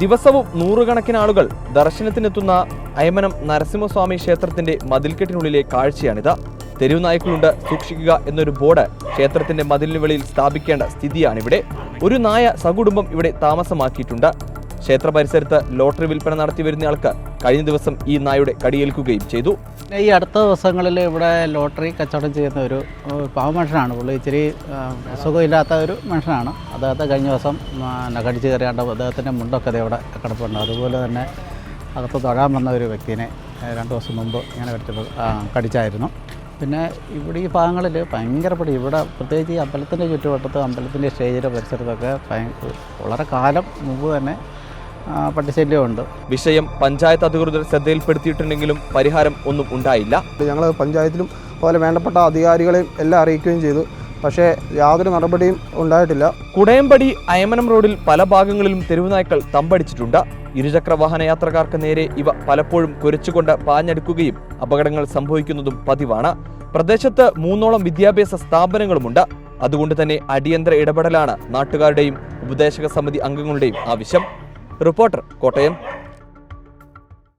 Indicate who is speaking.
Speaker 1: ദിവസവും നൂറുകണക്കിന് ആളുകൾ ദർശനത്തിനെത്തുന്ന അയമനം നരസിംഹസ്വാമി ക്ഷേത്രത്തിന്റെ മതിൽക്കെട്ടിനുള്ളിലെ കാഴ്ചയാണിത്. തെരുവ് നായ്ക്കളുണ്ട്, സൂക്ഷിക്കുക എന്നൊരു ബോർഡ് ക്ഷേത്രത്തിന്റെ മതിലിന് വെളിയിൽ സ്ഥാപിക്കേണ്ട സ്ഥിതിയാണിവിടെ. ഒരു നായ സകുടുംബം ഇവിടെ താമസമാക്കിയിട്ടുണ്ട്. ക്ഷേത്ര പരിസരത്ത് ലോട്ടറി വിൽപ്പന നടത്തി വരുന്നയാൾക്ക് കഴിഞ്ഞ ദിവസം ഈ നായയുടെ കടിയേൽക്കുകയും ചെയ്തു.
Speaker 2: ഈ അടുത്ത ദിവസങ്ങളിൽ ഇവിടെ ലോട്ടറി കച്ചവടം ചെയ്യുന്ന ഒരു പാവ മനുഷ്യനാണ്. പുള്ളി ഇച്ചിരി സുഖമില്ലാത്ത ഒരു മനുഷ്യനാണ്. അദ്ദേഹത്തെ കഴിഞ്ഞ ദിവസം കടിച്ചു കയറിയാണ്ട് അദ്ദേഹത്തിൻ്റെ മുണ്ടൊക്കെ ഇവിടെ കിടപ്പുണ്ട്. അതുപോലെ തന്നെ അകത്ത് തൊഴാൻ വന്ന ഒരു വ്യക്തിനെ 2 ദിവസം മുമ്പ് ഇങ്ങനെ കടിച്ചായിരുന്നു. പിന്നെ ഇവിടെ ഈ ഭാഗങ്ങളിൽ ഭയങ്കര പടി, ഇവിടെ പ്രത്യേകിച്ച് ഈ അമ്പലത്തിൻ്റെ ചുറ്റുവട്ടത്ത്, അമ്പലത്തിൻ്റെ സ്റ്റേജിൻ്റെ പരിസരത്തൊക്കെ വളരെ കാലം മുമ്പ് തന്നെ പട്ടിശല്യമുണ്ട്.
Speaker 1: വിഷയം പഞ്ചായത്ത് അധികൃതർ ശ്രദ്ധയിൽപ്പെടുത്തിയിട്ടുണ്ടെങ്കിലും പരിഹാരം ഒന്നും ഉണ്ടായില്ല.
Speaker 3: ഞങ്ങൾ പഞ്ചായത്തിലും പോലെ വേണ്ടപ്പെട്ട അധികാരികളെയും എല്ലാം അറിയിക്കുകയും ചെയ്തു. പക്ഷേ യാതൊരു നടപടിയും ഉണ്ടായിട്ടില്ല.
Speaker 1: കുടയമ്പടി അയമനം റോഡിൽ പല ഭാഗങ്ങളിലും തെരുവുനായ്ക്കൾ തമ്പടിച്ചിട്ടുണ്ട്. ഇരുചക്ര വാഹന യാത്രക്കാർക്ക് നേരെ ഇവ പലപ്പോഴും കുരച്ചുകൊണ്ട് പാഞ്ഞെടുക്കുകയും അപകടങ്ങൾ സംഭവിക്കുന്നതും പതിവാണ്. പ്രദേശത്ത് 3ഓളം വിദ്യാഭ്യാസ സ്ഥാപനങ്ങളുമുണ്ട്. അതുകൊണ്ട് തന്നെ അടിയന്തര ഇടപെടലാണ് നാട്ടുകാരുടെയും ഉപദേശക സമിതി അംഗങ്ങളുടെയും ആവശ്യം. റിപ്പോർട്ടർ, കോട്ടയം.